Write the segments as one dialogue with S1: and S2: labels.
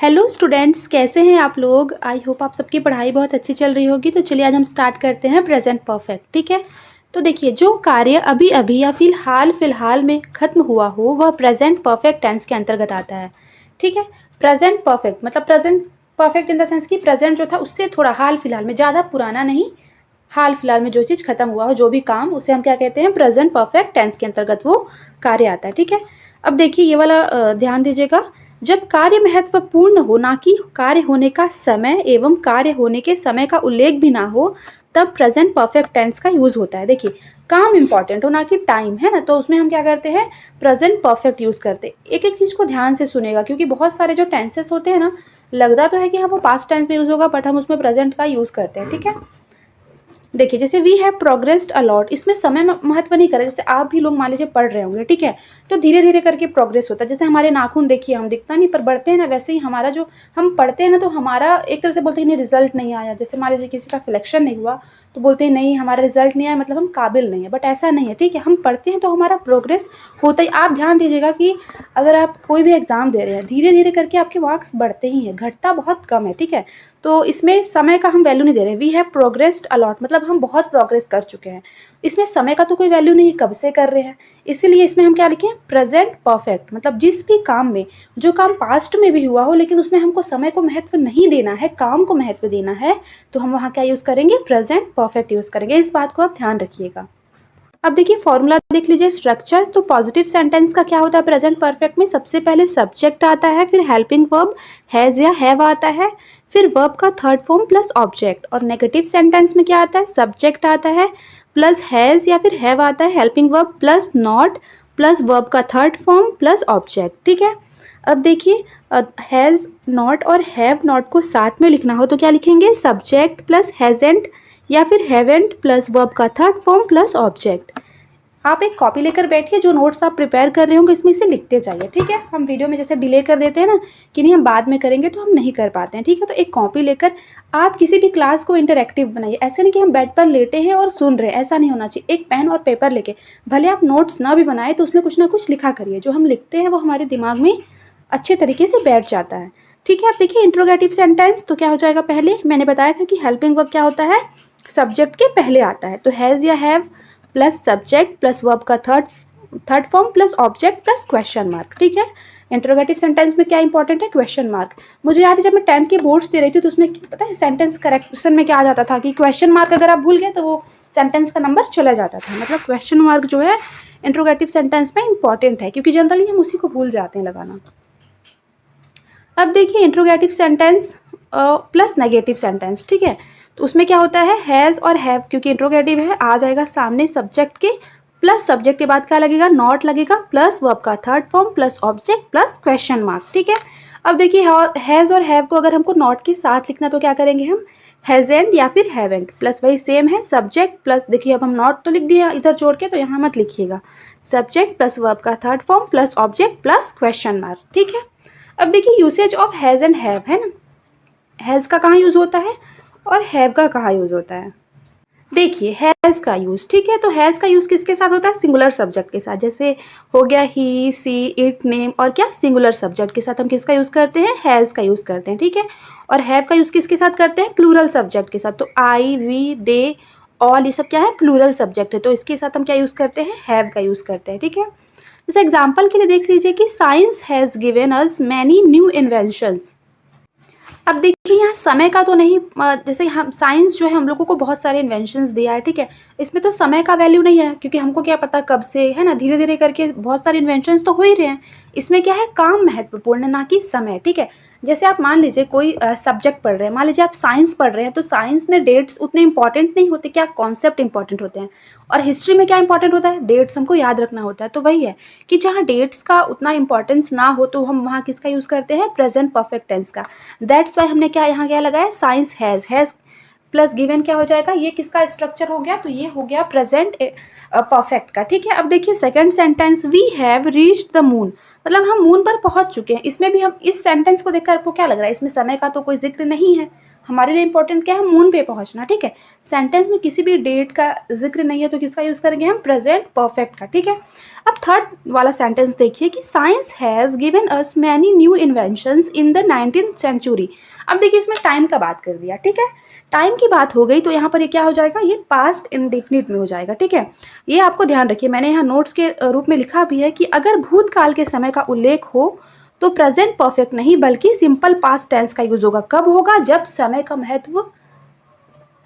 S1: Hello students, कैसे हैं आप लोग। आई होप आप सबकी पढ़ाई बहुत अच्छी चल रही होगी। तो चलिए आज हम स्टार्ट करते हैं प्रेजेंट परफेक्ट। ठीक है, तो देखिए जो कार्य अभी अभी या फिलहाल में ख़त्म हुआ हो वह प्रेजेंट परफेक्ट टेंस के अंतर्गत आता है। ठीक है, प्रेजेंट परफेक्ट मतलब present perfect in the sense कि प्रेजेंट जो था उससे थोड़ा हाल फिलहाल में, ज़्यादा पुराना नहीं, हाल फिलहाल में जो चीज़ खत्म हुआ हो, जो भी काम, उसे हम क्या कहते हैं, प्रेजेंट परफेक्ट टेंस के अंतर्गत वो कार्य आता है। ठीक है, अब देखिए ये वाला ध्यान दीजिएगा। जब कार्य महत्वपूर्ण हो, ना कि कार्य होने का समय एवं कार्य होने के समय का उल्लेख भी ना हो, तब प्रेजेंट परफेक्ट टेंस का यूज होता है। देखिए काम इंपॉर्टेंट हो, ना कि टाइम, है ना, तो उसमें हम क्या करते हैं, प्रेजेंट परफेक्ट यूज करते हैं। एक एक चीज को ध्यान से सुनेगा, क्योंकि बहुत सारे जो टेंसेस होते हैं ना, लगता तो है कि हाँ वो पास्ट टेंस में यूज होगा, बट हम उसमें प्रेजेंट का यूज करते हैं। ठीक है, देखिए जैसे वी हैव प्रोग्रेस्ड अलॉट, इसमें समय महत्व नहीं करे। जैसे आप भी लोग मान लीजिए पढ़ रहे होंगे, ठीक है, तो धीरे धीरे करके प्रोग्रेस होता है। जैसे हमारे नाखून देखिए, हम दिखता नहीं पर बढ़ते हैं ना, वैसे ही हमारा जो हम पढ़ते हैं ना, तो हमारा एक तरह से बोलते हैं नहीं रिजल्ट नहीं आया। जैसे मान लीजिए किसी का सिलेक्शन नहीं हुआ तो बोलते हैं नहीं हमारा रिजल्ट नहीं आया, मतलब हम काबिल नहीं है, बट ऐसा नहीं है। ठीक है, हम पढ़ते हैं तो हमारा प्रोग्रेस होता ही। आप ध्यान दीजिएगा कि अगर आप कोई भी एग्जाम दे रहे हैं, धीरे धीरे करके आपके मार्क्स बढ़ते ही हैं, घटता बहुत कम है। ठीक है, तो इसमें समय का हम वैल्यू नहीं दे रहे हैं। वी हैव प्रोग्रेस्ड अलॉट मतलब हम बहुत प्रोग्रेस कर चुके हैं। इसमें समय का तो कोई वैल्यू नहीं है, कब से कर रहे हैं। इसीलिए इसमें हम क्या लिखें, प्रेजेंट परफेक्ट। मतलब जिस भी काम में, जो काम पास्ट में भी हुआ हो लेकिन उसमें हमको समय को महत्व नहीं देना है, काम को महत्व देना है, तो हम वहाँ क्या यूज़ करेंगे, प्रेजेंट परफेक्ट यूज़ करेंगे। इस बात को आप ध्यान रखिएगा। अब देखिए फॉर्मूला देख लीजिए, स्ट्रक्चर। तो पॉजिटिव सेंटेंस का क्या होता है प्रेजेंट परफेक्ट में, सबसे पहले सब्जेक्ट आता है, फिर हेल्पिंग वर्ब हैज या हैव आता है, फिर वर्ब का थर्ड फॉर्म प्लस ऑब्जेक्ट। और नेगेटिव सेंटेंस में क्या आता है, सब्जेक्ट आता है प्लस हैज या फिर हैव आता है, helping verb plus not plus verb का थर्ड फॉर्म प्लस ऑब्जेक्ट। ठीक है, अब देखिए हैज़ नॉट और हैव नॉट को साथ में लिखना हो तो क्या लिखेंगे, सब्जेक्ट प्लस हैजेंट या फिर हैवेंट प्लस वर्ब का थर्ड फॉर्म प्लस ऑब्जेक्ट। आप एक कॉपी लेकर बैठिए, जो नोट्स आप प्रिपेयर कर रहे होंगे इसमें इसे लिखते जाइए। ठीक है, हम वीडियो में जैसे डिले कर देते हैं ना कि नहीं हम बाद में करेंगे, तो हम नहीं कर पाते हैं। ठीक है, तो एक कॉपी लेकर आप किसी भी क्लास को इंटरेक्टिव बनाइए। ऐसे नहीं कि हम बेड पर लेटे हैं और सुन रहे हैं, ऐसा नहीं होना चाहिए। एक पेन और पेपर लेके, भले आप नोट्स ना भी बनाए तो उसमें कुछ ना कुछ लिखा करिए। जो हम लिखते हैं वो हमारे दिमाग में अच्छे तरीके से बैठ जाता है। ठीक है, अब देखिए इंट्रोगेटिव सेंटेंस तो क्या हो जाएगा, पहले मैंने बताया था कि हेल्पिंग वर्ब क्या होता है, सब्जेक्ट के पहले आता है। तो हैज़ या have plus subject plus verb का third form plus object plus question mark. ठीक है, इंट्रोगेटिव सेंटेंस में क्या इंपॉर्टेंट है, क्वेश्चन मार्क। मुझे याद है जब मैं 10th की बोर्ड्स दे रही थी तो उसमें पता है सेंटेंस करेक्शन में क्या आ जाता था कि क्वेश्चन मार्क अगर आप भूल गए तो वो सेंटेंस का नंबर चला जाता था। मतलब क्वेश्चन मार्क जो है इंट्रोगेटिव सेंटेंस में इंपॉर्टेंट है, क्योंकि जनरली हम उसी को भूल जाते हैं लगाना। अब देखिए interrogative sentence plus negative sentence. ठीक है, तो उसमें क्या होता है, हैज़ और हैव, क्योंकि इंट्रोगेटिव है, आ जाएगा सामने सब्जेक्ट के, प्लस सब्जेक्ट के बाद क्या लगेगा, नॉट लगेगा, प्लस वर्ब का third form plus object plus question mark. ठीक है, अब देखिए हैज़ और हैव को अगर हमको नॉट के साथ लिखना तो क्या करेंगे हम, हैजेंट या फिर हैवेंट प्लस वही सेम है सब्जेक्ट प्लस, देखिए अब हम नॉट तो लिख दिए इधर जोड़ के, तो यहाँ मत लिखिएगा, सब्जेक्ट प्लस वर्ब का third form plus object plus question mark. ठीक है, अब देखिए usage of has and have, है ना, हैज़ का कहाँ यूज़ होता है और हैव का कहाँ यूज़ होता है। देखिए हैज़ का यूज़, ठीक है, तो हैज़ का यूज़ किसके साथ होता है, सिंगुलर सब्जेक्ट के साथ। जैसे हो गया ही, सी, इट, नेम, और क्या, सिंगुलर सब्जेक्ट के साथ हम किसका यूज़ करते हैं, हैज़ का यूज़ करते हैं। ठीक है, और हैव का यूज़ किसके साथ करते हैं, प्लूरल सब्जेक्ट के साथ। तो आई, वी, दे, ऑल, ये सब क्या है, प्लूरल सब्जेक्ट है, तो इसके साथ हम क्या यूज़ करते हैं, हैव का यूज़ करते हैं। ठीक है, जैसे एग्जाम्पल के लिए देख लीजिए कि science has given us many new inventions. अब देखिए यहाँ समय का तो नहीं, जैसे हम साइंस जो है हम लोगों को बहुत सारे इन्वेंशंस दिया है। ठीक है, इसमें तो समय का वैल्यू नहीं है, क्योंकि हमको क्या पता कब से, है ना, धीरे धीरे करके बहुत सारे इन्वेंशंस तो हो ही रहे हैं। इसमें क्या है, काम महत्वपूर्ण है, ना कि समय। ठीक है, जैसे आप मान लीजिए कोई सब्जेक्ट पढ़ रहे हैं, मान लीजिए आप साइंस पढ़ रहे हैं, तो साइंस में डेट्स उतने इंपॉर्टेंट नहीं होते, क्या कॉन्सेप्ट इंपॉर्टेंट होते हैं। और हिस्ट्री में क्या इंपॉर्टेंट होता है, डेट्स हमको याद रखना होता है। तो वही है कि जहाँ डेट्स का उतना इंपॉर्टेंस ना हो तो हम वहाँ किसका यूज़ करते हैं, प्रेजेंट परफेक्ट टेंस का। दैट्स वाई हमने क्या यहाँ क्या लगाया, साइंस हैज़ प्लस गिवन क्या हो जाएगा, ये किसका स्ट्रक्चर हो गया, तो ये हो गया प्रेजेंट परफेक्ट का। ठीक है, अब देखिए second sentence, we have reached the moon, मतलब हम मून पर पहुंच चुके हैं। इसमें भी हम इस सेंटेंस को देखकर आपको क्या लग रहा है, इसमें समय का तो कोई जिक्र नहीं है, हमारे लिए इंपॉर्टेंट क्या है, मून पे पहुंचना, ठीक है। सेंटेंस में किसी भी डेट का जिक्र नहीं है तो किसका यूज करेंगे हम, प्रेजेंट परफेक्ट का, ठीक है। अब थर्ड वाला सेंटेंस देखिए कि science has given us many new inventions in the 19th century. अब देखिए इसमें टाइम का बात कर दिया, ठीक है। टाइम की बात हो गई तो यहाँ पर ये क्या हो जाएगा, ये पास्ट इंडेफिनिट में हो जाएगा, ठीक है। ये आपको ध्यान रखिए, मैंने यहाँ नोट्स के रूप में लिखा भी है कि अगर भूतकाल के समय का उल्लेख हो तो प्रेजेंट परफेक्ट नहीं बल्कि सिंपल पास्ट टेंस का यूज होगा। कब होगा, जब समय का महत्व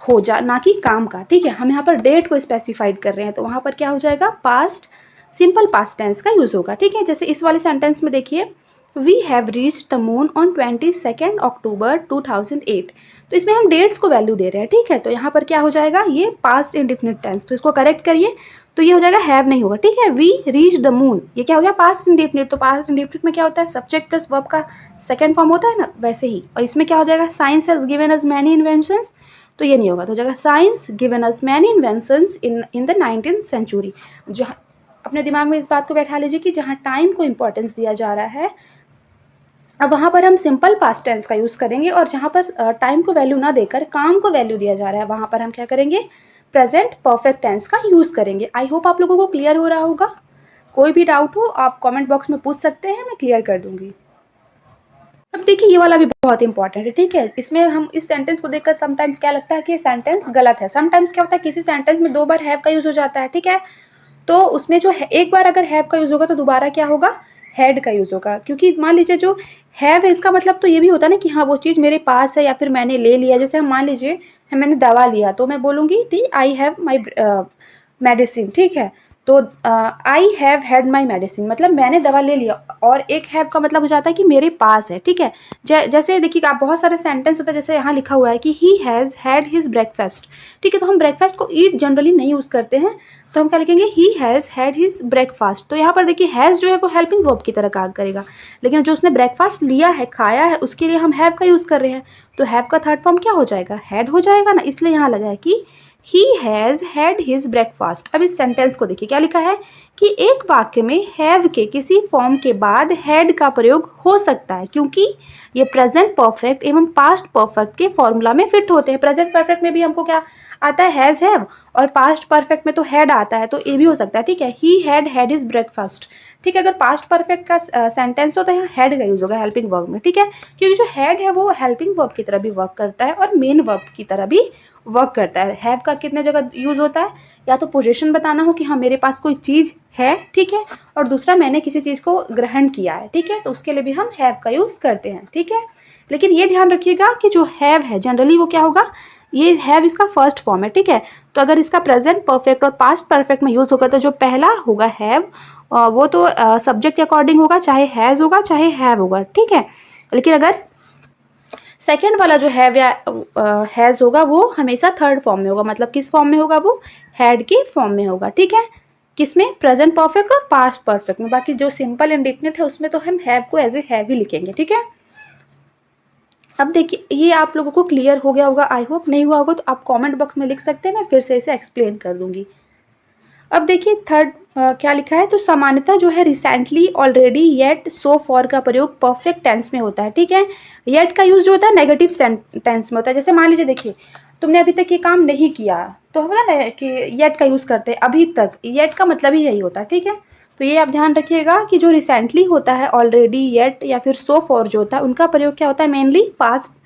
S1: हो जा, ना कि काम का, ठीक है। हम यहाँ पर डेट को स्पेसिफाइड कर रहे हैं तो वहां पर क्या हो जाएगा, पास्ट, सिंपल पास्ट टेंस का यूज होगा, ठीक है। जैसे इस वाले सेंटेंस में देखिए, we have reached the moon on 22 October 2008। तो इसमें हम डेट्स को वैल्यू दे रहे हैं, ठीक है। तो यहाँ पर क्या हो जाएगा, ये पास्ट इंडेफिनिट टेंस, तो इसको करेक्ट करिए। तो ये हो जाएगा हैव नहीं होगा, ठीक है। वी रीच द मून, ये क्या हो गया, पास्ट इंडेफिनिट। तो पास्ट इंडेफिनिट में क्या होता है, सब्जेक्ट प्लस वर्ब का सेकंड फॉर्म होता है ना, वैसे ही। और इसमें क्या हो जाएगा, science has given us many inventions, तो ये नहीं होगा, तो हो जाएगा science given us many inventions in the 19th century. जहाँ अपने दिमाग में इस बात को बैठा लीजिए कि जहाँ टाइम को इंपॉर्टेंस दिया जा रहा है, अब वहाँ पर हम सिंपल पास्ट टेंस का यूज़ करेंगे, और जहाँ पर टाइम को वैल्यू ना देकर काम को वैल्यू दिया जा रहा है वहाँ पर हम क्या करेंगे, प्रेजेंट परफेक्ट टेंस का यूज़ करेंगे। आई होप आप लोगों को क्लियर हो रहा होगा। कोई भी डाउट हो आप कमेंट बॉक्स में पूछ सकते हैं, मैं क्लियर कर दूंगी। अब देखिए ये वाला भी बहुत इंपॉर्टेंट है, ठीक है। इसमें हम इस सेंटेंस को देखकर समटाइम्स क्या लगता है कि ये सेंटेंस गलत है। समटाइम्स क्या होता है, किसी सेंटेंस में 2 बार हैव का यूज़ हो जाता है, ठीक है। तो उसमें जो एक बार अगर हैव का यूज़ होगा तो दोबारा क्या होगा, हैड का यूज़ होगा। क्योंकि मान लीजिए जो हैव है इसका मतलब तो ये भी होता है ना कि हाँ वो चीज़ मेरे पास है या फिर मैंने ले लिया। जैसे हम मान लीजिए मैंने दवा लिया तो मैं बोलूँगी दी आई हैव माई मेडिसिन, ठीक है। तो I have had my medicine मतलब मैंने दवा ले लिया, और एक हैव का मतलब हो जाता है कि मेरे पास है, ठीक है। जैसे देखिए आप बहुत सारे सेंटेंस होता है, जैसे यहाँ लिखा हुआ है कि he has had his breakfast, ठीक है। तो हम ब्रेकफास्ट को ईट जनरली नहीं यूज़ करते हैं, तो हम क्या लिखेंगे, he has had his breakfast. तो यहाँ पर देखिए हैज़ जो है वो हेल्पिंग वर्ब की तरह काम करेगा, लेकिन जो उसने ब्रेकफास्ट लिया है, खाया है, उसके लिए हम हैव का यूज़ कर रहे हैं, तो हैव का थर्ड फॉर्म क्या हो जाएगा, हैड हो जाएगा ना। इसलिए यहाँ लगा है कि he has had his breakfast. अब इस सेंटेंस को देखिए क्या लिखा है कि एक वाक्य में हैव के किसी फॉर्म के बाद हैड का प्रयोग हो सकता है, क्योंकि ये प्रेजेंट परफेक्ट एवं पास्ट परफेक्ट के फॉर्मूला में फिट होते हैं। प्रेजेंट परफेक्ट में भी हमको क्या आता है, हैज़ हैव, और पास्ट परफेक्ट में तो हैड आता है, तो ये भी हो सकता है, ठीक है। He had had his breakfast, ठीक है। अगर पास्ट परफेक्ट का सेंटेंस हो तो यहाँ हैड का यूज होगा हेल्पिंग वर्ब में, ठीक है। क्योंकि जो हैड है वो हेल्पिंग वर्ब की तरह भी वर्क करता है और मेन वर्ब की तरह भी वर्क करता है। हैव का कितने जगह यूज होता है, या तो पोजीशन बताना हो कि हाँ मेरे पास कोई चीज़ है, ठीक है, और दूसरा मैंने किसी चीज़ को ग्रहण किया है, ठीक है, तो उसके लिए भी हम हैव का यूज़ करते हैं, ठीक है। लेकिन ये ध्यान रखिएगा कि जो हैव है जनरली वो क्या होगा, ये हैव इसका फर्स्ट फॉर्म है, ठीक है। तो अगर इसका प्रेजेंट परफेक्ट और पास्ट परफेक्ट में यूज़ होगा तो जो पहला होगा हैव वो तो सब्जेक्ट के अकॉर्डिंग होगा, चाहे हैज़ होगा चाहे हैव होगा, ठीक है। लेकिन अगर सेकेंड वाला जो हैव या हैज़ होगा वो हमेशा थर्ड फॉर्म में होगा, मतलब किस फॉर्म में होगा, वो हैड के फॉर्म में होगा, ठीक है। किसमें, प्रेजेंट परफेक्ट और पास्ट परफेक्ट में। बाकी जो सिंपल इंडेफिनिट है उसमें तो हम हैव को एज ए हैव ही लिखेंगे, ठीक है। अब देखिए ये आप लोगों को क्लियर हो गया होगा, आई होप। नहीं हुआ होगा तो आप कमेंट बॉक्स में लिख सकते हैं, मैं फिर से इसे एक्सप्लेन कर दूंगी। अब देखिए थर्ड क्या लिखा है, तो सामान्यतः जो है recently, already, yet, so for का प्रयोग परफेक्ट टेंस में होता है, ठीक है। येट का यूज जो होता है नेगेटिव टेंस में होता है। जैसे मान लीजिए देखिए तुमने अभी तक ये काम नहीं किया, तो हम पता ना कि येट का यूज करते हैं, अभी तक, येट का मतलब ही यही होता है, ठीक है। तो ये आप ध्यान रखिएगा कि जो रिसेंटली होता है, ऑलरेडी, येट या फिर सो फॉर जो होता है, उनका प्रयोग क्या होता है, मेनली पास्ट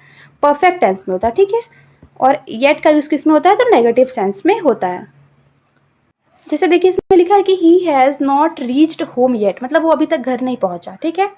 S1: परफेक्ट टेंस में होता है, ठीक है। और येट का यूज किस में होता है, तो नेगेटिव सेंस में होता है। जैसे देखिए इसमें लिखा है कि he has not reached home yet, मतलब वो अभी तक घर नहीं पहुंचा, ठीक है।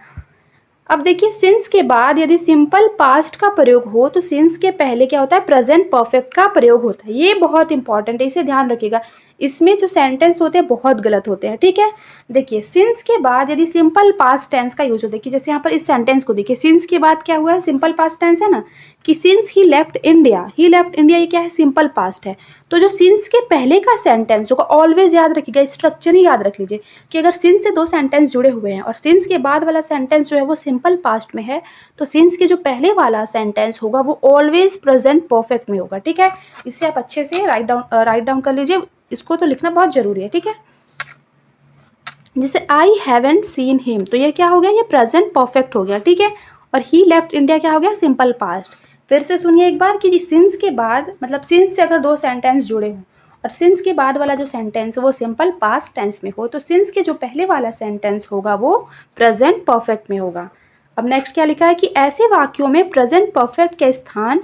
S1: अब देखिए सिंस के बाद यदि सिंपल पास्ट का प्रयोग हो तो सिंस के पहले क्या होता है, प्रेजेंट परफेक्ट का प्रयोग होता है। ये बहुत इंपॉर्टेंट है, इसे ध्यान रखिएगा। इसमें जो सेंटेंस होते हैं बहुत गलत होते हैं, ठीक है। देखिए सिंस के बाद यदि सिंपल पास्ट टेंस का यूज हो, देखिए जैसे यहाँ पर इस सेंटेंस को देखिए, सिंस के बाद क्या हुआ है, सिंपल पास्ट टेंस है ना, कि since he left India, he left India, ये क्या है, सिंपल पास्ट है। तो जो सिंस के पहले का सेंटेंस होगा, ऑलवेज याद रखिएगा, स्ट्रक्चर ही याद रख लीजिए कि अगर सिंस से 2 सेंटेंस जुड़े हुए हैं और सिंस के बाद वाला सेंटेंस जो है वो सिंपल पास्ट में है, तो सिंस के जो पहले वाला सेंटेंस होगा वो ऑलवेज प्रेजेंट परफेक्ट में होगा, ठीक है। इससे आप अच्छे से राइट डाउन कर लीजिए, इसको तो लिखना बहुत जरूरी है, ठीक है। जैसे आई हैवेंट सीन हिम, तो ये क्या हो गया, ये प्रेजेंट परफेक्ट हो गया, ठीक है। और ही लेफ्ट इंडिया क्या हो गया, सिंपल पास्ट। फिर से सुनिए एक बार कि सिंस के बाद मतलब सिंस से अगर दो सेंटेंस जुड़े हों और सिंस के बाद वाला जो सेंटेंस है वो सिंपल पास्ट टेंस में हो, तो सिंस के जो पहले वाला सेंटेंस होगा वो प्रेजेंट परफेक्ट में होगा। अब नेक्स्ट क्या लिखा है कि ऐसे वाक्यों में प्रेजेंट परफेक्ट के स्थान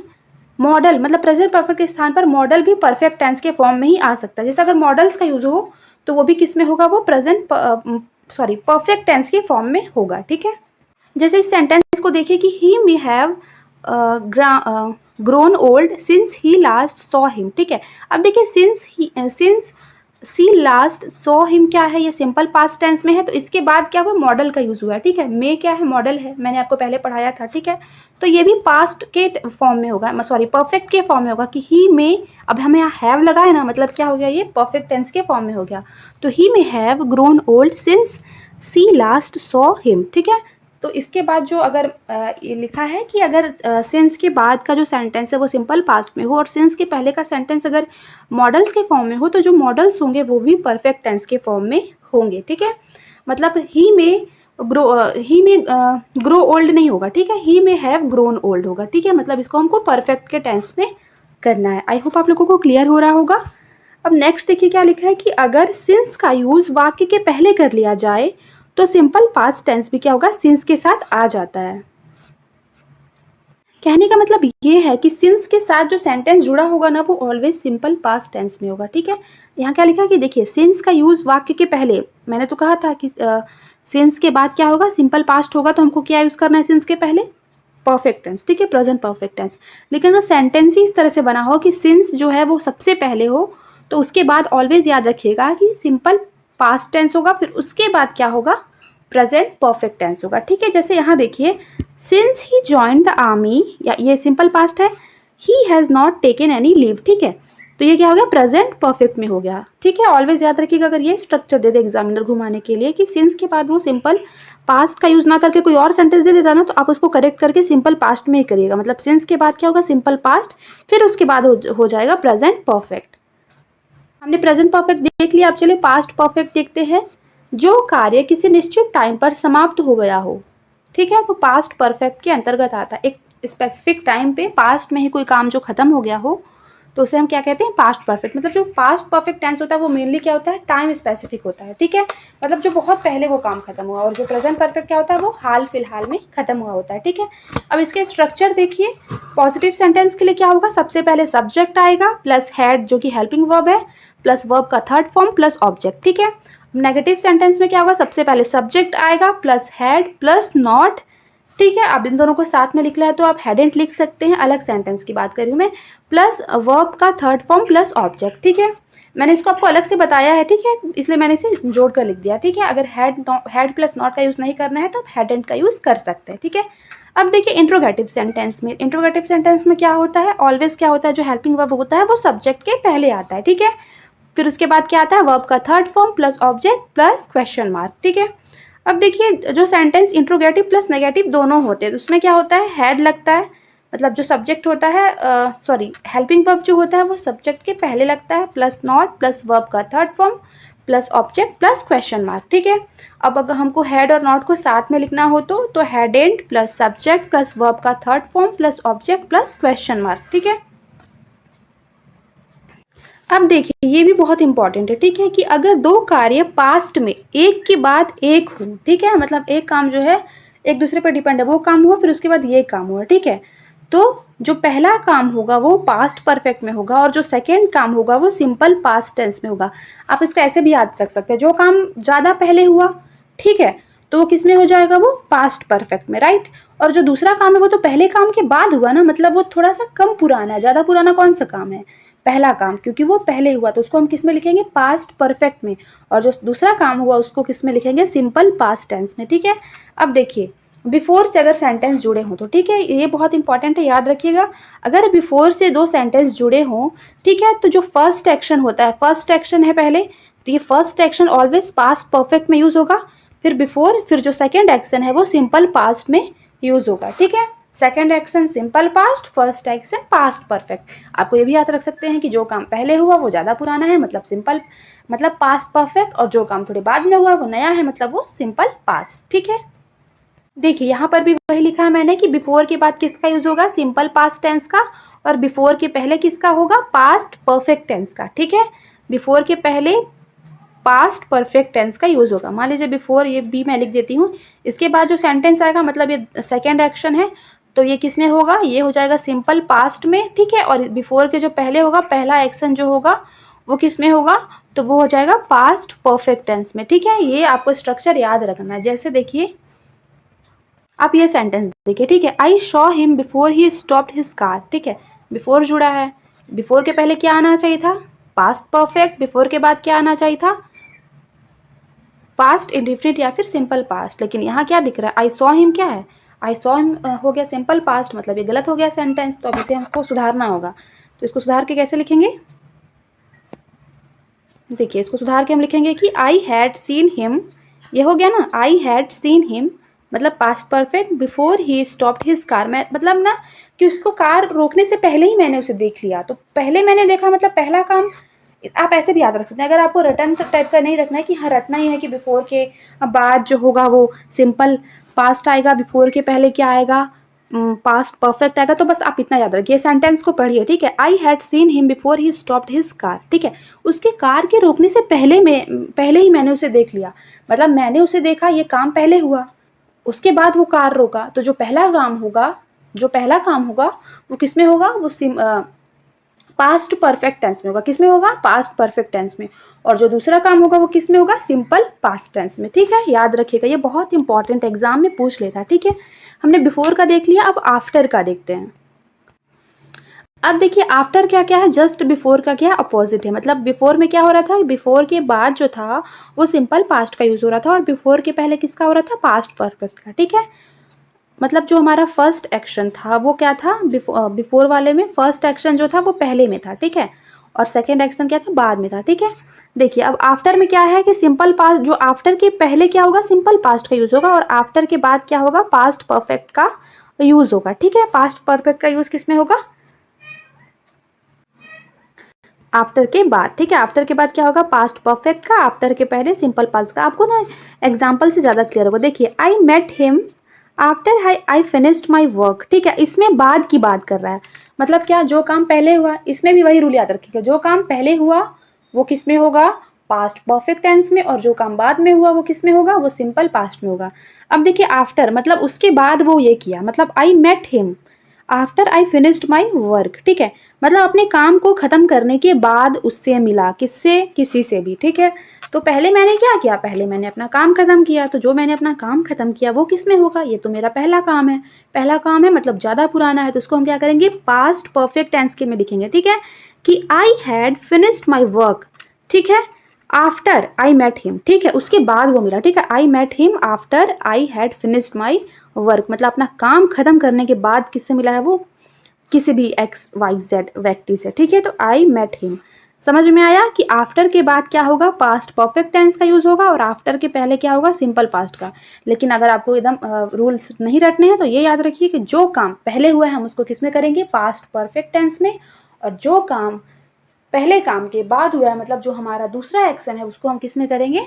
S1: मॉडल मतलब प्रेजेंट परफेक्ट के स्थान पर मॉडल भी परफेक्ट टेंस के फॉर्म में ही आ सकता है। जैसे अगर मॉडल्स का यूज हो तो वो भी किस में होगा, वो परफेक्ट टेंस के फॉर्म में होगा। ठीक है, जैसे इस सेंटेंस को देखिए कि he may have grown old since he last saw him. ठीक है, अब देखिए since she last saw him क्या है, ये सिंपल पास्ट टेंस में है, तो इसके बाद क्या हुआ, मॉडल का यूज हुआ है। ठीक है, मे क्या है, मॉडल है, मैंने आपको पहले पढ़ाया था। ठीक है, तो ये भी पास्ट के फॉर्म में होगा, परफेक्ट के फॉर्म में होगा कि ही मे, अब हमें यहाँ हैव लगा है ना, मतलब क्या हो गया, ये परफेक्ट टेंस के फॉर्म में हो गया। तो he may have grown old since she last saw him. ठीक है, तो इसके बाद जो अगर ये लिखा है कि अगर सिंस के बाद का जो सेंटेंस है वो सिंपल पास्ट में हो और सिंस के पहले का सेंटेंस अगर मॉडल्स के फॉर्म में हो, तो जो मॉडल्स होंगे वो भी परफेक्ट टेंस के फॉर्म में होंगे। ठीक है, मतलब ही में ग्रो ओल्ड नहीं होगा। ठीक है, ही में हैव ग्रोन ओल्ड होगा। ठीक है, मतलब इसको हमको परफेक्ट के टेंस में करना है। आई होप आप लोगों को क्लियर हो रहा होगा। अब नेक्स्ट देखिए क्या लिखा है कि अगर सिंस का यूज वाक्य के पहले कर लिया जाए तो सिंपल पास्ट टेंस भी क्या होगा, सिंस के साथ आ जाता है। कहने का मतलब ये है कि सिंस के साथ जो सेंटेंस जुड़ा होगा ना वो ऑलवेज सिंपल पास्ट टेंस में होगा। ठीक है, यहाँ क्या लिखा है कि देखिए सिंस का यूज वाक्य के पहले, मैंने तो कहा था कि सिंस के बाद क्या होगा, सिंपल पास्ट होगा, तो हमको क्या यूज करना है सिंस के पहले, परफेक्ट टेंस। ठीक है, प्रेजेंट परफेक्ट टेंस। लेकिन अगर सेंटेंस ही इस तरह से बना हो कि सिंस जो है वो सबसे पहले हो, तो उसके बाद ऑलवेज याद रखिएगा कि सिंपल पास्ट टेंस होगा, फिर उसके बाद क्या होगा, प्रेजेंट परफेक्ट टेंस होगा। ठीक है, जैसे यहाँ देखिए since he join the army, या ये सिंपल पास्ट है, he has not taken any leave. ठीक है, तो ये क्या हो गया, प्रेजेंट परफेक्ट में हो गया। ठीक है, ऑलवेज याद रखिएगा अगर ये स्ट्रक्चर दे दे एग्जामिनर घुमाने के लिए कि सिंस के बाद वो सिंपल पास्ट का यूज ना करके कोई और सेंटेंस दे देता ना, तो आप उसको करेक्ट करके सिंपल पास्ट में ही करिएगा। मतलब सिंस के बाद क्या होगा, सिंपल पास्ट, फिर उसके बाद हो जाएगा प्रेजेंट परफेक्ट। हमने प्रेजेंट परफेक्ट देख लिया, अब चलिए पास्ट परफेक्ट देखते हैं। जो कार्य किसी निश्चित टाइम पर समाप्त हो गया हो, ठीक है, तो पास्ट परफेक्ट के अंतर्गत आता है। एक स्पेसिफिक टाइम पे पास्ट में ही कोई काम जो खत्म हो गया हो, तो उसे हम क्या कहते हैं, पास्ट परफेक्ट। मतलब जो पास्ट परफेक्ट टेंस होता है वो मेनली क्या होता है, टाइम स्पेसिफिक होता है। ठीक है, मतलब जो बहुत पहले वो काम खत्म हुआ, और जो प्रेजेंट परफेक्ट क्या होता है, वो हाल फिलहाल में खत्म हुआ होता है। ठीक है, अब इसके स्ट्रक्चर देखिए। पॉजिटिव सेंटेंस के लिए क्या होगा, सबसे पहले सब्जेक्ट आएगा प्लस हैड जो कि हेल्पिंग वर्ब है, प्लस वर्ब का थर्ड फॉर्म प्लस ऑब्जेक्ट। ठीक है, नेगेटिव सेंटेंस में क्या होगा, सबसे पहले सब्जेक्ट आएगा प्लस हैड प्लस नॉट। ठीक है, अब इन दोनों को साथ में लिखना है तो आप हैडेंट लिख सकते हैं, अलग सेंटेंस की बात कर रही हूँ मैं, प्लस वर्ब का थर्ड फॉर्म प्लस ऑब्जेक्ट। ठीक है, मैंने इसको आपको अलग से बताया है। ठीक है, इसलिए मैंने इसे जोड़ कर लिख दिया। ठीक है, अगर हैड प्लस नॉट का यूज नहीं करना है तो आप हैडेंट का यूज कर सकते हैं। ठीक है, अब देखिए इंट्रोगेटिव सेंटेंस में, इंट्रोगेटिव सेंटेंस में क्या होता है, ऑलवेज क्या होता है, जो हेल्पिंग वर्ब होता है वो सब्जेक्ट के पहले आता है। ठीक है, फिर उसके बाद क्या आता है, वर्ब का third form plus object plus question mark. ठीक है, अब देखिए जो सेंटेंस इंट्रोगेटिव प्लस नेगेटिव दोनों होते हैं, तो उसमें क्या होता है, हैड लगता है, मतलब जो सब्जेक्ट होता है, हेल्पिंग वर्ब जो होता है वो सब्जेक्ट के पहले लगता है, प्लस नॉट प्लस वर्ब का third form plus object plus question mark. ठीक है, अब अगर हमको हैड और नॉट को साथ में लिखना हो तो hadn't plus subject plus verb का third form plus object plus question mark. ठीक है, अब देखिए ये भी बहुत इंपॉर्टेंट है। ठीक है, कि अगर दो कार्य पास्ट में एक के बाद एक हो, ठीक है, मतलब एक काम जो है एक दूसरे पर डिपेंड है, वो काम हुआ फिर उसके बाद ये काम हुआ। ठीक है, तो जो पहला काम होगा वो पास्ट परफेक्ट में होगा और जो सेकेंड काम होगा वो सिंपल पास्ट टेंस में होगा। आप इसको ऐसे भी याद रख सकते हैं, जो काम ज़्यादा पहले हुआ, ठीक है, तो वो किस में हो जाएगा, वो पास्ट परफेक्ट में, राइट। और जो दूसरा काम है वो तो पहले काम के बाद हुआ ना, मतलब वो थोड़ा सा कम पुराना है। ज़्यादा पुराना कौन सा काम है, पहला काम, क्योंकि वो पहले हुआ तो उसको हम किस में लिखेंगे, पास्ट परफेक्ट में। और जो दूसरा काम हुआ उसको किस में लिखेंगे, सिंपल पास्ट टेंस में। ठीक है, अब देखिए बिफोर से अगर सेंटेंस जुड़े हों तो, ठीक है, ये बहुत इंपॉर्टेंट है, याद रखिएगा। अगर बिफोर से दो सेंटेंस जुड़े हों, ठीक है, तो जो फर्स्ट एक्शन होता है, फर्स्ट एक्शन है पहले, तो ये first action always past perfect में यूज होगा। फिर बिफोर, फिर जो सेकेंड एक्शन है वो सिंपल पास्ट में यूज होगा। ठीक है, second action simple past, first action past perfect. आपको ये भी याद रख सकते हैं कि जो काम पहले हुआ वो ज़्यादा पुराना है, मतलब सिंपल, मतलब पास्ट परफेक्ट, और जो काम थोड़े बाद में हुआ वो नया है, मतलब वो सिंपल पास्ट। ठीक है, देखिए यहाँ पर भी वही लिखा है मैंने कि बिफोर के बाद किसका यूज होगा, सिंपल पास्ट टेंस का, और बिफोर के पहले किसका होगा, पास्ट परफेक्ट टेंस का। ठीक है, बिफोर के पहले पास्ट परफेक्ट टेंस का यूज होगा। मान लीजिए बिफोर, ये बी मैं लिख देती हूँ, इसके बाद जो सेंटेंस आएगा मतलब ये सेकेंड एक्शन है, तो ये किस में होगा, ये हो जाएगा सिंपल पास्ट में। ठीक है, और बिफोर के जो पहले होगा, पहला एक्शन जो होगा वो किस में होगा, तो वो हो जाएगा पास्ट परफेक्ट टेंस में। ठीक है, ये आपको स्ट्रक्चर याद रखना है। जैसे देखिए आप ये सेंटेंस देखिए, ठीक है, I saw him before he stopped his car. ठीक है, बिफोर जुड़ा है, बिफोर के पहले क्या आना चाहिए था, पास्ट परफेक्ट, बिफोर के बाद क्या आना चाहिए था, पास्ट इंडिफिनिट या फिर सिंपल पास्ट। लेकिन यहाँ क्या दिख रहा है, आई सॉ हिम क्या है, आई सॉ हिम हो गया सिंपल पास्ट, मतलब ये गलत हो गया सेंटेंस, तो अब इसे हमको सुधारना होगा। तो इसको सुधार के कैसे लिखेंगे, देखिए इसको सुधार के हम लिखेंगे कि आई हैड सीन हिम, ये हो गया ना, आई हैड सीन हिम मतलब past perfect, before he stopped his car, मैं मतलब ना कि उसको कार रोकने से पहले ही मैंने उसे देख लिया, तो पहले मैंने देखा मतलब पहला काम। आप ऐसे भी याद रख सकते हैं, अगर आपको रटन टाइप का नहीं रखना है कि हाँ रटना ही है कि बिफोर के बाद जो होगा वो सिंपल पास्ट आएगा, बिफोर के पहले क्या आएगा, पास्ट परफेक्ट आएगा, तो बस आप इतना याद रखिए, सेंटेंस को पढ़िए। ठीक है, I had seen him before he stopped his car. ठीक है, उसके कार के रोकने से पहले ही मैंने उसे देख लिया, मतलब मैंने उसे देखा, ये काम पहले हुआ, उसके बाद वो कार रोका, तो जो पहला काम होगा, जो पहला काम होगा वो किस में होगा, वो पास्ट परफेक्ट टेंस में होगा, किस में होगा, पास्ट परफेक्ट टेंस में, और जो दूसरा काम होगा वो किस में होगा, सिंपल पास्ट टेंस में। ठीक है, याद रखिएगा, ये बहुत इंपॉर्टेंट एग्जाम में पूछ लेता है। ठीक है, हमने बिफोर का देख लिया, अब आफ्टर का देखते हैं। अब देखिए आफ्टर क्या क्या है, जस्ट बिफोर का क्या अपोजिट है, मतलब बिफोर में क्या हो रहा था, बिफोर के बाद जो था वो सिंपल पास्ट का यूज हो रहा था, और बिफोर के पहले किसका हो रहा था, पास्ट परफेक्ट का। ठीक है, मतलब जो हमारा फर्स्ट एक्शन था वो क्या था, बिफोर वाले में फर्स्ट एक्शन जो था वो पहले में था। ठीक है, और सेकेंड एक्शन क्या था, बाद में था। ठीक है, देखिए अब आफ्टर में क्या है कि सिंपल पास्ट, जो आफ्टर के पहले क्या होगा, सिंपल पास्ट का यूज होगा, और आफ्टर के बाद क्या होगा, पास्ट परफेक्ट का यूज होगा। ठीक है, पास्ट परफेक्ट का यूज किस में होगा, आफ्टर के बाद। ठीक है, आफ्टर के बाद क्या होगा, पास्ट परफेक्ट का, आफ्टर के पहले सिंपल पास्ट का। आपको ना एग्जाम्पल से ज़्यादा क्लियर होगा। देखिए I met him after I finished my work. ठीक है, इसमें बाद की बात कर रहा है, मतलब क्या, जो काम पहले हुआ, इसमें भी वही रूल याद रखिएगा, जो काम पहले हुआ वो किस में होगा, पास्ट परफेक्ट टेंस में, और जो काम बाद में हुआ वो किस में होगा, वो सिंपल पास्ट में होगा। अब देखिए आफ्टर मतलब उसके बाद वो ये किया, मतलब I met him after I finished my work. ठीक है, मतलब अपने काम को ख़त्म करने के बाद उससे मिला, किससे, किसी से भी। ठीक है, तो पहले मैंने क्या किया, पहले मैंने अपना काम ख़त्म किया, तो जो मैंने अपना काम ख़त्म किया वो किस में होगा, ये तो मेरा पहला काम है, पहला काम है मतलब ज़्यादा पुराना है, तो उसको हम क्या करेंगे, पास्ट परफेक्ट टेंस के में लिखेंगे। ठीक है, कि आई हैड फिनिश्ड माई वर्क। ठीक है, आफ्टर आई मेट हिम। ठीक है, उसके बाद वो मिला। ठीक है, I met him after I had finished my work, मतलब अपना काम खत्म करने के बाद किससे मिला है, वो किसी भी एक्स वाई जेड व्यक्ति से। ठीक है, तो आई मेट हिम, समझ में आया कि आफ्टर के बाद क्या होगा, पास्ट परफेक्ट टेंस का यूज होगा, और आफ्टर के पहले क्या होगा, सिंपल पास्ट का। लेकिन अगर आपको एकदम रूल्स नहीं रटने हैं तो ये याद रखिए कि जो काम पहले हुआ है हम उसको किस में करेंगे, पास्ट परफेक्ट टेंस में, और जो काम पहले काम के बाद हुआ है, मतलब जो हमारा दूसरा एक्शन है, उसको हम किस में करेंगे,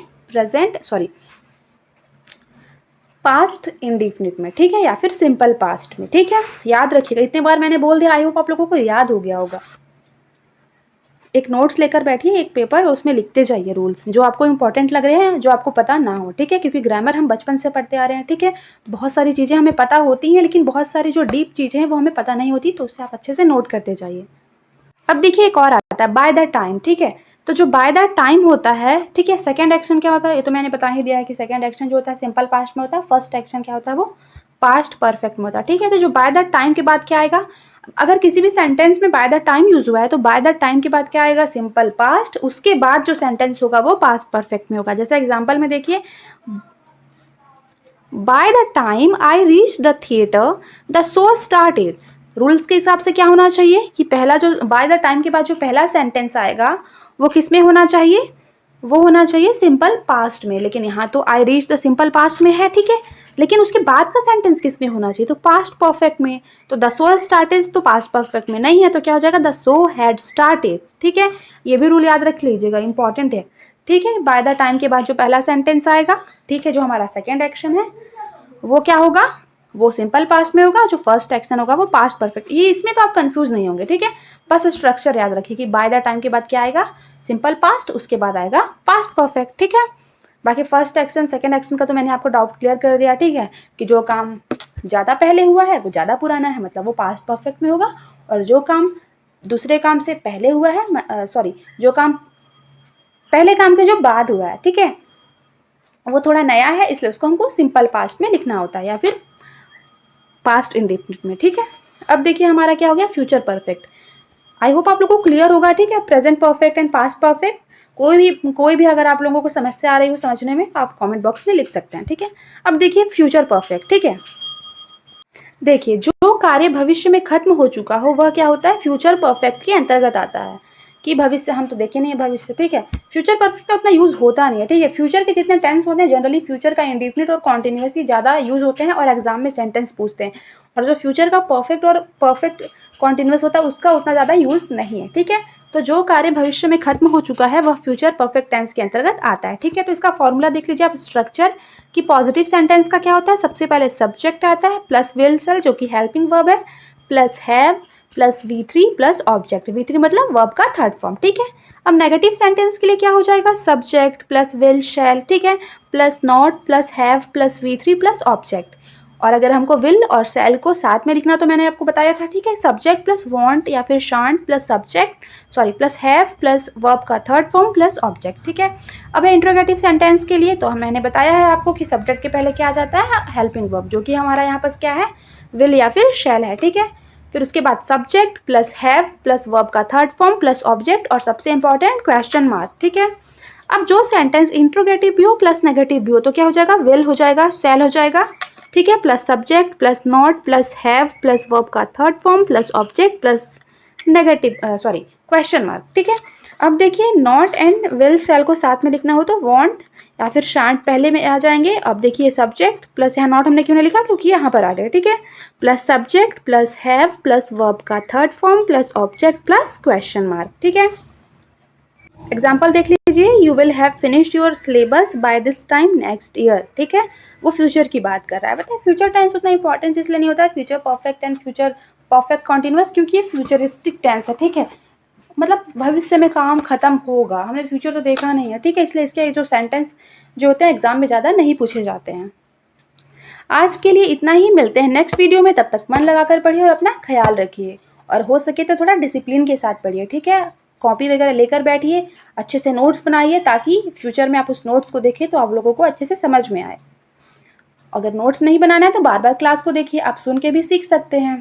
S1: पास्ट इंडिफिनिट में। ठीक है, या फिर सिंपल पास्ट में। ठीक है, याद रखिएगा, इतने बार मैंने बोल दिया, आई होप आप लोगों को याद हो गया होगा। एक नोट्स लेकर बैठिए, एक पेपर, उसमें लिखते जाइए रूल्स जो आपको इंपॉर्टेंट लग रहे हैं, जो आपको पता ना हो। ठीक है, क्योंकि ग्रामर हम बचपन से पढ़ते आ रहे हैं। ठीक है, बहुत सारी चीज़ें हमें पता होती हैं, लेकिन बहुत सारी जो डीप चीज़ें हैं वो हमें पता नहीं होती, तो उससे आप अच्छे से नोट करते जाइए। अब देखिए एक और आता है, बाय द टाइम। ठीक है, तो जो बाय द टाइम होता है, ठीक है, सेकंड एक्शन क्या होता है, ये तो मैंने बता ही दिया है कि सेकंड एक्शन जो होता है सिंपल पास्ट में होता है, फर्स्ट एक्शन क्या होता है, वो पास्ट परफेक्ट में होता है। ठीक है, तो जो बाय द टाइम के बाद क्या आएगा, अगर किसी भी सेंटेंस में बाय द टाइम यूज हुआ है तो बाय द टाइम के बाद क्या आएगा, सिंपल पास्ट, उसके बाद जो सेंटेंस होगा वो पास्ट परफेक्ट में होगा। जैसे एग्जाम्पल में देखिए, by the time I reach the theatre the show started. Rules के हिसाब से क्या होना चाहिए कि पहला जो बाय द टाइम के बाद जो पहला सेंटेंस आएगा वो किस में होना चाहिए, वो होना चाहिए सिंपल पास्ट में, लेकिन यहाँ तो I reach the simple past में है। ठीक है, लेकिन उसके बाद का सेंटेंस किस में होना चाहिए, तो पास्ट परफेक्ट में। तो द शो स्टार्टेड तो पास्ट परफेक्ट में नहीं है, तो क्या हो जाएगा, द शो हैड स्टार्टेड। ठीक है, ये भी रूल याद रख लीजिएगा, इंपॉर्टेंट है। ठीक है, बाय द टाइम के बाद जो पहला सेंटेंस आएगा, ठीक है, जो हमारा सेकेंड एक्शन है, वो क्या होगा, वो सिंपल पास्ट में होगा, जो फर्स्ट एक्शन होगा वो पास्ट परफेक्ट। ये इसमें तो आप कंफ्यूज नहीं होंगे, ठीक है। बस स्ट्रक्चर याद रखिए कि बाय द टाइम के बाद क्या आएगा, सिंपल पास्ट, उसके बाद आएगा पास्ट परफेक्ट, ठीक है। बाकी फर्स्ट एक्शन सेकंड एक्शन का तो मैंने आपको डाउट क्लियर कर दिया, ठीक है, कि जो काम ज़्यादा पहले हुआ है वो ज़्यादा पुराना है, मतलब वो पास्ट परफेक्ट में होगा, और जो काम दूसरे काम से पहले हुआ है, सॉरी, जो काम पहले काम के जो बाद हुआ है, ठीक है, वो थोड़ा नया है, इसलिए उसको हमको सिंपल पास्ट में लिखना होता है या फिर पास्ट इंडेफिनिट में, ठीक है। अब देखिए हमारा क्या हो गया, फ्यूचर परफेक्ट। आई होप आप लोगों को क्लियर होगा, ठीक है। Present perfect and past perfect, कोई भी अगर आप लोगों को समस्या आ रही हो समझने में, आप कमेंट बॉक्स में लिख सकते हैं, ठीक है। अब देखिए फ्यूचर परफेक्ट, ठीक है। देखिए जो कार्य भविष्य में खत्म हो चुका हो वह क्या होता है, फ्यूचर परफेक्ट के अंतर्गत आता है। कि भविष्य हम तो देखे नहीं है भविष्य, ठीक है। फ्यूचर परफेक्ट का उतना यूज होता नहीं है, ठीक है। फ्यूचर के जितने टेंस होते हैं जनरली फ्यूचर का इंडेफिनिट और कॉन्टिन्यूअसली ज़्यादा यूज होते हैं और एग्जाम में सेंटेंस पूछते हैं, और जो फ्यूचर का परफेक्ट और परफेक्ट कॉन्टिन्यूअस होता है उसका उतना ज़्यादा यूज नहीं है, ठीक है। तो जो कार्य भविष्य में खत्म हो चुका है वह फ्यूचर परफेक्ट टेंस के अंतर्गत आता है, ठीक है। तो इसका फॉर्मूला देख लीजिए आप, स्ट्रक्चर कि पॉजिटिव सेंटेंस का क्या होता है, सबसे पहले सब्जेक्ट आता है प्लस विल सेल जो कि हेल्पिंग वर्ब है, plus have plus V3 plus object, V3 मतलब वर्ब का थर्ड फॉर्म, ठीक है। अब नेगेटिव सेंटेंस के लिए क्या हो जाएगा, सब्जेक्ट प्लस विल शैल, ठीक है, plus not plus have plus V3 plus object. और अगर हमको विल और शैल को साथ में लिखना तो मैंने आपको बताया था, ठीक है, सब्जेक्ट प्लस वांट या फिर shan't plus subject, sorry plus have plus verb का थर्ड फॉर्म प्लस ऑब्जेक्ट, ठीक है। अब है इंट्रोगेटिव सेंटेंस के लिए, तो मैंने बताया है आपको कि सब्जेक्ट के पहले क्या आ जाता है, हेल्पिंग वर्ब, जो कि हमारा यहाँ पर क्या है, विल या फिर शैल है, ठीक है। फिर उसके बाद subject plus have plus verb का थर्ड फॉर्म प्लस ऑब्जेक्ट, और सबसे इंपॉर्टेंट क्वेश्चन मार्क, ठीक है। अब जो सेंटेंस इंट्रोगेटिव भी हो प्लस नेगेटिव भी हो तो क्या हो जाएगा, विल हो जाएगा, शैल हो जाएगा, ठीक है, plus subject plus not plus have plus verb का third form plus object plus negative sorry question mark, ठीक है। अब देखिए नॉट एंड विल शैल को साथ में लिखना हो तो वांट या फिर शांट पहले में आ जाएंगे। अब देखिए सब्जेक्ट प्लस, यहाँ नॉट हमने क्यों नहीं लिखा, क्योंकि यहाँ पर आ गए, ठीक है, plus subject plus have plus verb का third form plus object plus question mark, ठीक है। एग्जाम्पल देख लीजिए, you will have finished your syllabus by this time next year, ठीक है, वो फ्यूचर की बात कर रहा है। बताइए फ्यूचर टेंस उतना इंपॉर्टेंस इसलिए नहीं होता है, future perfect and future perfect continuous, क्योंकि ये फ्यूचरिस्टिक टेंस है, ठीक है, मतलब भविष्य में काम खत्म होगा, हमने फ्यूचर तो देखा नहीं है, ठीक है, इसलिए इसके जो सेंटेंस जो होते हैं एग्जाम में ज़्यादा नहीं पूछे जाते हैं। आज के लिए इतना ही, मिलते हैं नेक्स्ट वीडियो में, तब तक मन लगाकर पढ़िए और अपना ख्याल रखिए, और हो सके तो थोड़ा डिसिप्लिन के साथ पढ़िए, ठीक है। कॉपी वगैरह लेकर बैठिए, अच्छे से नोट्स बनाइए, ताकि फ्यूचर में आप उस नोट्स को देखें तो आप लोगों को अच्छे से समझ में आए। अगर नोट्स नहीं बनाना है तो बार बार क्लास को देखिए, आप सुन के भी सीख सकते हैं।